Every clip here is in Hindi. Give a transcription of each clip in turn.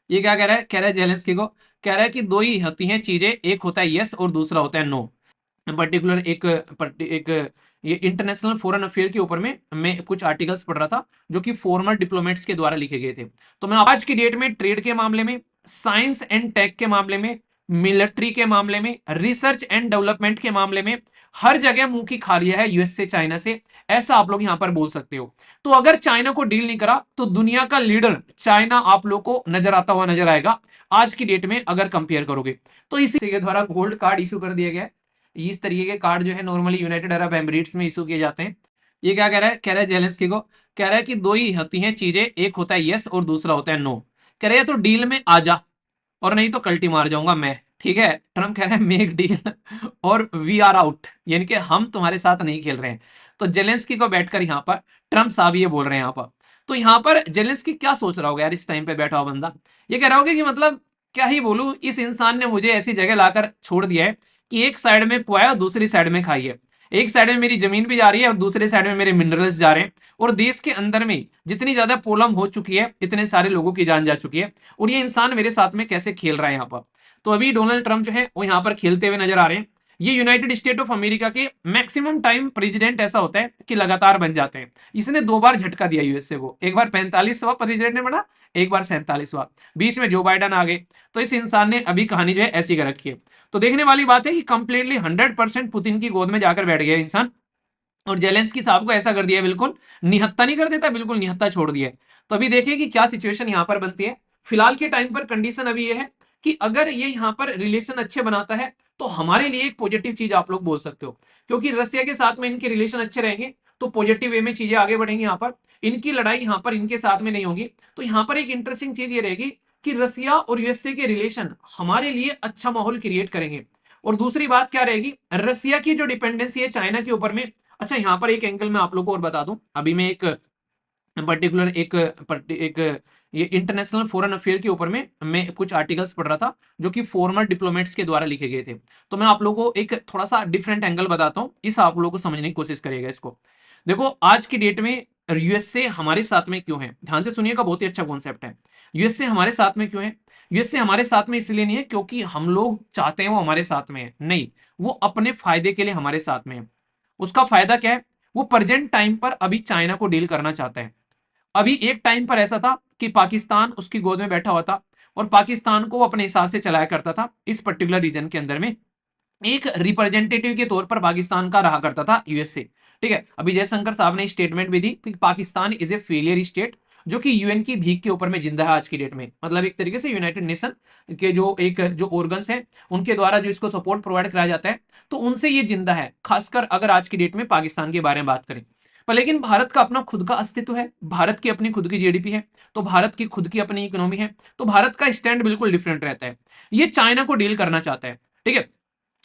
ये क्या कह रहा है जेलेंस्की को, कह रहा है कि दो ही होती हैं चीजें, एक होता है यस और दूसरा होता है नो। पर्टिकुलर एक ये इंटरनेशनल फॉरेन अफेयर के ऊपर में मैं कुछ आर्टिकल्स पढ़ रहा था जो कि फॉर्मर डिप्लोमेट्स के द्वारा लिखे गए थे। तो मैं आज की डेट में ट्रेड के मामले में, साइंस एंड टेक के मामले में, मिलिट्री के मामले में, रिसर्च एंड डेवलपमेंट के मामले में हर जगह मुंह की खा लिया है यूएस से, चाइना से, ऐसा आप लोग यहां पर बोल सकते हो। तो अगर चाइना को डील नहीं करा तो दुनिया का लीडर चाइना आप लोग को नजर आता हुआ नजर आएगा आज की डेट में अगर कंपेयर करोगे। तो इसी के द्वारा गोल्ड कार्ड इशू कर दिया गया है। इस तरीके के कार्ड जो है नॉर्मली यूनाइटेड अरब एमिरेट्स में इशू किए जाते हैं। ये क्या कह रहा है जेलेंस्की को, कह रहा है कि दो ही होती हैं चीजें, एक होता है यस और दूसरा होता है नो। कह रहे हैं तो डील में आ जा और नहीं तो कल्टी मार जाऊंगा मैं। ठीक है, ट्रम्प कह रहा है मेक डील और वी आर आउट, यानी कि हम तुम्हारे साथ नहीं खेल रहे हैं। तो जेलेंस्की को बैठकर यहाँ पर ट्रम्प साहब ये बोल रहे हैं यहाँ पर। तो यहाँ पर जेलेंस्की क्या सोच रहा होगा यार, इस टाइम पे बैठा हुआ बंदा ये कह रहा होगा कि मतलब क्या ही बोलूं, इस इंसान ने मुझे ऐसी जगह लाकर छोड़ दिया है कि एक साइड में कुआया दूसरी साइड में खाई है, एक साइड में मेरी जमीन भी जा रही है और दूसरे साइड में मेरे मिनरल्स जा रहे हैं, और देश के अंदर में जितनी ज्यादा पोलम हो चुकी है, इतने सारे लोगों की जान जा चुकी है, और ये इंसान मेरे साथ में कैसे खेल रहा है यहाँ पर। तो अभी डोनाल्ड ट्रंप जो है वो यहाँ पर खेलते हुए नजर आ रहे हैं। ये यूनाइटेड स्टेट ऑफ अमेरिका के मैक्सिमम टाइम प्रेसिडेंट ऐसा होता है कि लगातार बन जाते हैं। इसने दो बार झटका दिया यूएसए को, एक बार 45वां प्रेसिडेंट ने बना, एक बार 47वां, बीच में जो बाइडन आ गए। तो इस इंसान ने अभी कहानी जो है ऐसी कर रखी है। तो देखने वाली बात है कि कंप्लीटली 100% पुतिन की गोद में जाकर बैठ गया इंसान, और जेलेंस्की साहब को ऐसा कर दिया, बिल्कुल निहत्ता नहीं कर देता, बिल्कुल निहत्ता छोड़ दिया। तो अभी देखिए कि क्या सिचुएशन यहां पर बनती है। फिलहाल के टाइम पर कंडीशन अभी ये है कि अगर ये यहां पर रिलेशन अच्छे बनाता है तो हमारे लिए एक पॉजिटिव चीज आप लोग बोल सकते हो, क्योंकि रसिया के साथ में इनके रिलेशन अच्छे रहेंगे तो पॉजिटिव वे में चीजें आगे बढ़ेंगी। यहाँ पर इनकी लड़ाई यहाँ पर इनके साथ में नहीं होगी। तो यहाँ पर एक इंटरेस्टिंग चीज ये रहेगी कि रसिया और यूएसए के रिलेशन हमारे लिए अच्छा माहौल क्रिएट करेंगे। और दूसरी बात क्या रहेगी, रसिया की जो डिपेंडेंसी है चाइना के ऊपर में। अच्छा, यहाँ पर एक एंगल मैं आप लोग को और बता दूं, अभी मैं एक पर्टिकुलर एक ये इंटरनेशनल फॉरेन अफेयर के ऊपर में मैं कुछ आर्टिकल्स पढ़ रहा था जो कि फॉर्मर डिप्लोमेट्स के द्वारा लिखे गए थे। तो मैं आप लोगों को एक थोड़ा सा डिफरेंट एंगल बताता हूँ, इस आप लोगों को समझने की कोशिश करिएगा इसको। देखो आज की डेट में यूएसए हमारे साथ में क्यों है, ध्यान से सुनिएगा, बहुत ही अच्छा कॉन्सेप्ट है। यूएसए हमारे साथ में क्यों है? यूएसए हमारे साथ में इसलिए नहीं है क्योंकि हम लोग चाहते हैं वो हमारे साथ में है, नहीं, वो अपने फायदे के लिए हमारे साथ में है। उसका फायदा क्या है? वो प्रेजेंट टाइम पर अभी चाइना को डील करना चाहता है। अभी एक टाइम पर ऐसा था कि पाकिस्तान उसकी गोद में बैठा हुआ था और पाकिस्तान को वो अपने हिसाब से चलाया करता था इस पर्टिकुलर रीजन के अंदर में। एक रिप्रेजेंटेटिव के तौर पर पाकिस्तान का रहा करता था यूएसए। ठीक है, अभी जयशंकर साहब ने स्टेटमेंट भी दी कि Pakistan is a failure state, जो कि यूएन की भीख के ऊपर में जिंदा है आज की डेट में। मतलब एक तरीके से यूनाइटेड नेशन के जो ऑर्गन्स हैं उनके द्वारा जो इसको सपोर्ट प्रोवाइड कराया जाता है, तो उनसे ये जिंदा है, खासकर अगर आज की डेट में पाकिस्तान के बारे में बात करें। पर लेकिन भारत का अपना खुद का अस्तित्व है, भारत की अपनी खुद की जीडीपी है, तो भारत की खुद की अपनी इकोनॉमी है, तो भारत का स्टैंड बिल्कुल डिफरेंट रहता है। ये चाइना को डील करना चाहता है। ठीक है,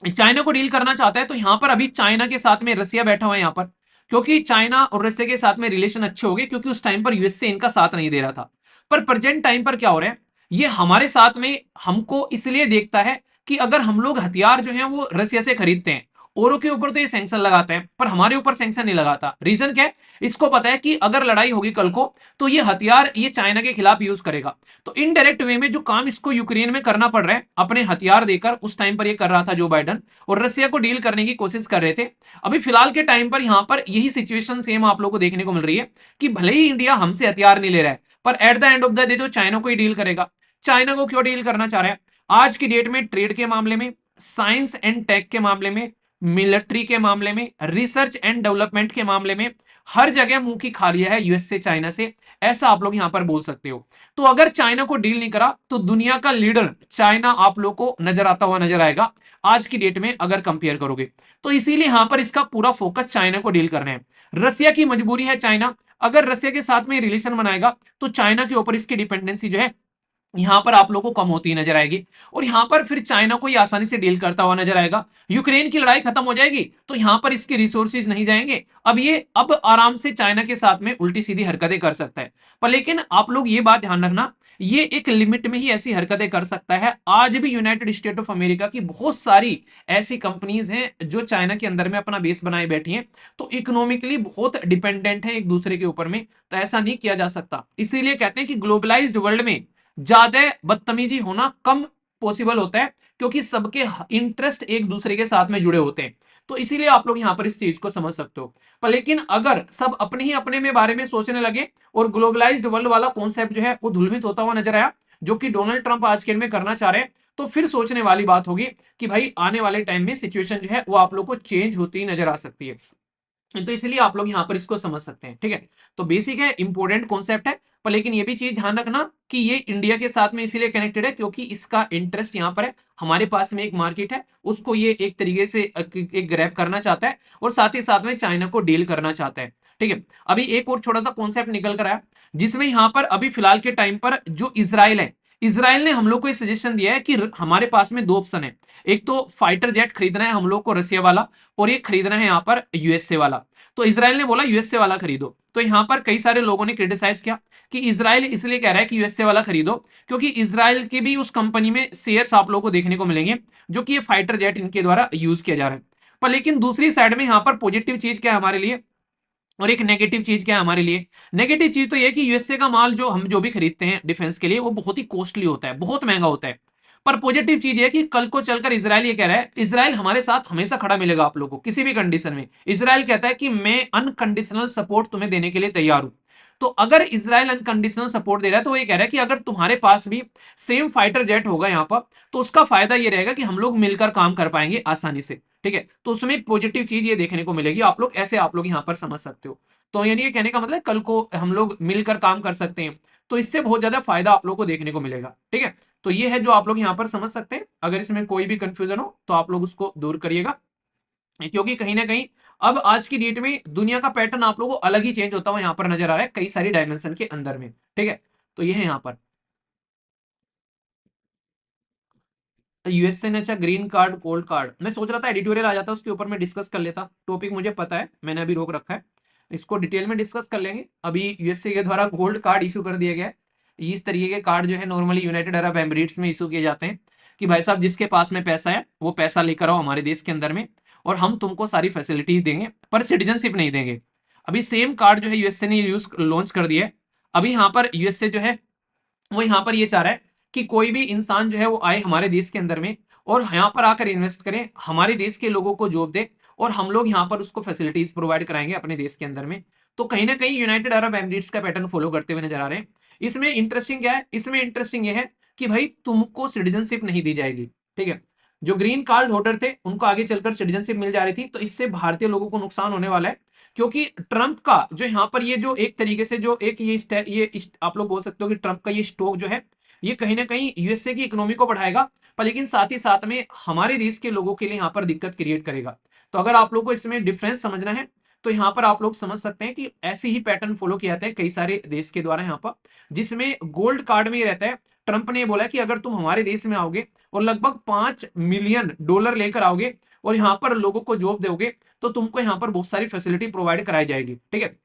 चाइना को डील करना चाहता है, तो यहां पर अभी चाइना के साथ में रसिया बैठा हुआ है यहाँ पर, क्योंकि चाइना और रसिया के साथ में रिलेशन अच्छे हो गए, क्योंकि उस टाइम पर यूएसए इनका साथ नहीं दे रहा था। पर प्रेजेंट टाइम पर क्या हो रहा है, ये हमारे साथ में हमको इसलिए देखता है कि अगर हम लोग हथियार जो है वो रसिया से खरीदते हैं, औरों के ऊपर तो ये सैंक्शन लगाते हैं पर हमारे ऊपर सैंक्शन नहीं लगाता। रीजन क्या है? इसको पता है कि अगर लड़ाई होगी कल को तो ये हथियार ये चाइना के खिलाफ यूज करेगा। तो इनडायरेक्ट वे में जो काम इसको यूक्रेन में करना पड़ रहा है अपने हथियार देकर, उस टाइम पर ये कर रहा था जो बाइडन, और रसिया को डील करने की कोशिश कर रहे थे। अभी फिलहाल के टाइम पर यहां पर यही सिचुएशन सेम आप लोगों को देखने को मिल रही है कि भले ही इंडिया हमसे हथियार नहीं ले रहा है, पर at the end of the day तो चाइना को ही डील करेगा। चाइना को क्यों डील करना चाह रहा है? आज की डेट में ट्रेड के मामले में, साइंस एंड टेक के मामले में, मिलिट्री के मामले में, रिसर्च एंड डेवलपमेंट के मामले में हर जगह मुंह की खा लिया है यूएस से, चाइना से, ऐसा आप लोग यहां पर बोल सकते हो। तो अगर चाइना को डील नहीं करा तो दुनिया का लीडर चाइना आप लोग को नजर आता हुआ नजर आएगा आज की डेट में अगर कंपेयर करोगे। तो इसीलिए यहां पर इसका पूरा फोकस चाइना को डील करना है। रसिया की मजबूरी है चाइना, अगर रसिया के साथ में रिलेशन बनाएगा तो चाइना के ऊपर इसकी डिपेंडेंसी जो है यहां पर आप लोगों को कम होती नजर आएगी, और यहां पर फिर चाइना को ही आसानी से डील करता हुआ नजर आएगा। यूक्रेन की लड़ाई खत्म हो जाएगी तो यहां पर इसके रिसोर्सेज नहीं जाएंगे, अब आराम से चाइना के साथ में उल्टी सीधी हरकतें कर सकता है। पर लेकिन आप लोग ये बात ध्यान रखना, ये एक लिमिट में ही ऐसी हरकतें कर सकता है। आज भी यूनाइटेड स्टेट ऑफ अमेरिका की बहुत सारी ऐसी कंपनीज हैं जो चाइना के अंदर में अपना बेस बनाए बैठी हैं, तो इकोनॉमिकली बहुत डिपेंडेंट है एक दूसरे के ऊपर में। तो ऐसा नहीं किया जा सकता, इसीलिए कहते हैं कि ग्लोबलाइज्ड वर्ल्ड में ज्यादा बदतमीजी होना कम पॉसिबल होता है, क्योंकि सबके इंटरेस्ट एक दूसरे के साथ में जुड़े होते हैं। तो इसीलिए आप लोग यहां पर इस चीज को समझ सकते हो। पर लेकिन अगर सब अपने ही अपने में बारे में सोचने लगे और ग्लोबलाइज्ड वर्ल्ड वाला कॉन्सेप्ट जो है वो धूलमित होता हुआ नजर आया, जो कि डोनाल्ड ट्रंप आज के में करना चाह रहे हैं, तो फिर सोचने वाली बात होगी कि भाई आने वाले टाइम में सिचुएशन जो है वो आप लोग को चेंज होती नजर आ सकती है। तो इसलिए आप लोग यहां पर इसको समझ सकते हैं, ठीक है। तो बेसिक है, इंपॉर्टेंट कॉन्सेप्ट है, पर लेकिन ये भी चीज ध्यान रखना कि ये इंडिया के साथ में इसीलिए कनेक्टेड है क्योंकि इसका इंटरेस्ट यहां पर है। हमारे पास में एक मार्केट है, उसको ये एक तरीके से एक ग्रैब करना चाहता है, और साथ ही साथ में चाइना को डील करना चाहता है, ठीक है। अभी एक और छोटा सा कॉन्सेप्ट निकल कर आया, जिसमें यहां पर अभी फिलहाल के टाइम पर जो इसराइल है, इसराइल ने हम लोग को सजेशन दिया है कि हमारे पास में दो ऑप्शन है। एक तो फाइटर जेट खरीदना है हम लोग को रसिया वाला, और एक खरीदना है यहाँ पर यूएसए वाला। तो इसराइल ने बोला यूएसए वाला खरीदो। तो यहां पर कई सारे लोगों ने क्रिटिसाइज किया कि इसराइल इसलिए कह रहा है कि यूएसए वाला खरीदो क्योंकि इसराइल के भी उस कंपनी में शेयर्स आप लोगों को देखने को मिलेंगे, जो कि ये फाइटर जेट इनके द्वारा यूज किया जा रहा है। पर लेकिन दूसरी साइड में यहां पर पॉजिटिव चीज क्या है हमारे लिए, और एक नेगेटिव चीज क्या है हमारे लिए। नेगेटिव चीज तो ये कि यूएसए का माल जो हम जो भी खरीदते हैं डिफेंस के लिए, वो बहुत ही कॉस्टली होता है, बहुत महंगा होता है। पर पॉजिटिव चीज है कि कल को चलकर इसराइल ये कह रहा है, इसराइल हमारे साथ हमेशा खड़ा मिलेगा आप लोगों को किसी भी कंडीशन में। इसराइल कहता है कि मैं अनकंडीशनल सपोर्ट तुम्हें देने के लिए तैयार हूं। तो अगर इसराइल अनकंडीशनल सपोर्ट दे रहा है, तो ये कह रहा है कि अगर तुम्हारे पास भी सेम फाइटर जेट होगा यहाँ पर, तो उसका फायदा ये रहेगा कि हम लोग मिलकर काम कर पाएंगे आसानी से, ठीक है। तो उसमें पॉजिटिव चीज ये देखने को मिलेगी, आप लोग ऐसे आप लोग यहाँ पर समझ सकते हो। तो यानी ये कहने का मतलब कल को हम लोग मिलकर काम कर सकते हैं, तो इससे बहुत ज्यादा फायदा आप लोग को देखने को मिलेगा, ठीक है। तो ये है जो आप लोग यहाँ पर समझ सकते हैं। अगर इसमें कोई भी कंफ्यूजन हो तो आप लोग उसको दूर करिएगा, क्योंकि कहीं ना कहीं अब आज की डेट में दुनिया का पैटर्न आप लोगों को अलग ही चेंज होता हुआ यहाँ पर नजर आ रहा है कई सारी डायमेंशन के अंदर में, ठीक है। तो ये है यहाँ पर यूएसए ने अच्छा ग्रीन कार्ड गोल्ड कार्ड, मैं सोच रहा था एडिटोरियल आ जाता उसके ऊपर मैं डिस्कस कर लेता, टॉपिक मुझे पता है, मैंने अभी रोक रखा है, इसको डिटेल में डिस्कस कर लेंगे। अभी यूएसए के द्वारा गोल्ड कार्ड इशू कर दिया गया है। इस तरीके के कार्ड जो है नॉर्मली यूनाइटेड अरब एमिरेट्स में इशू किए जाते हैं कि भाई साहब जिसके पास में पैसा है वो पैसा लेकर आओ हमारे देश के अंदर में, और हम तुमको सारी फैसिलिटी देंगे पर सिटीजनशिप नहीं देंगे। अभी सेम कार्ड जो है यूएसए ने यूज लॉन्च कर दिया है। अभी यहाँ पर यूएसए जो है वो यहाँ पर ये चाह रहा है कि कोई भी इंसान जो है वो आए हमारे देश के अंदर में, और यहाँ पर आकर इन्वेस्ट करें, हमारे देश के लोगों को जॉब दे, और हम लोग यहाँ पर उसको फैसिलिटीज प्रोवाइड कराएंगे अपने देश के अंदर में। तो कहीं ना कहीं यूनाइटेड अरब एमिरेट्स का पैटर्न फॉलो करते हुए नजर आ रहे हैं। इसमें इंटरेस्टिंग क्या है, इसमें इंटरेस्टिंग ये है कि भाई तुमको सिटीजनशिप नहीं दी जाएगी, ठीक है। जो ग्रीन कार्ड होल्डर थे उनको आगे चलकर सिटीजनशिप मिल जा रही थी, तो इससे भारतीय लोगों को नुकसान होने वाला है, क्योंकि ट्रंप का जो यहाँ पर ये जो एक तरीके से जो एक आप लोग बोल सकते हो कि ट्रंप का ये स्टॉक जो है ये कहीं ना कहीं यूएसए की इकोनॉमी को बढ़ाएगा, पर लेकिन साथ ही साथ में हमारे देश के लोगों के लिए यहाँ पर दिक्कत क्रिएट करेगा। तो अगर आप लोग को इसमें डिफरेंस समझना है, तो यहाँ पर आप लोग समझ सकते हैं कि ऐसे ही पैटर्न फॉलो किया जाता है कई सारे देश के द्वारा यहाँ पर, जिसमें गोल्ड कार्ड में ये रहता है। ट्रंप ने बोला कि अगर तुम हमारे देश में आओगे और लगभग $5 मिलियन लेकर आओगे और यहाँ पर लोगों को जॉब दोगे, तो तुमको यहाँ पर बहुत सारी फैसिलिटी प्रोवाइड कराई जाएगी, ठीक है।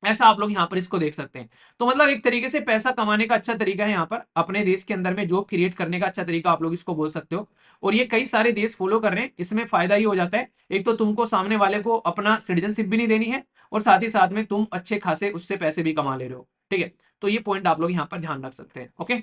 ऐसा आप लोग यहाँ पर इसको देख सकते हैं। तो मतलब एक तरीके से पैसा कमाने का अच्छा तरीका है, यहाँ पर अपने देश के अंदर में जॉब क्रिएट करने का अच्छा तरीका आप लोग इसको बोल सकते हो। और ये कई सारे देश फॉलो कर रहे हैं, इसमें फायदा ही हो जाता है, एक तो तुमको सामने वाले को अपना सिटीजनशिप भी नहीं देनी है, और साथ ही साथ में तुम अच्छे खासे उससे पैसे भी कमा ले रहे हो, ठीक है। तो ये पॉइंट आप लोग यहाँ पर ध्यान रख सकते हैं, ओके।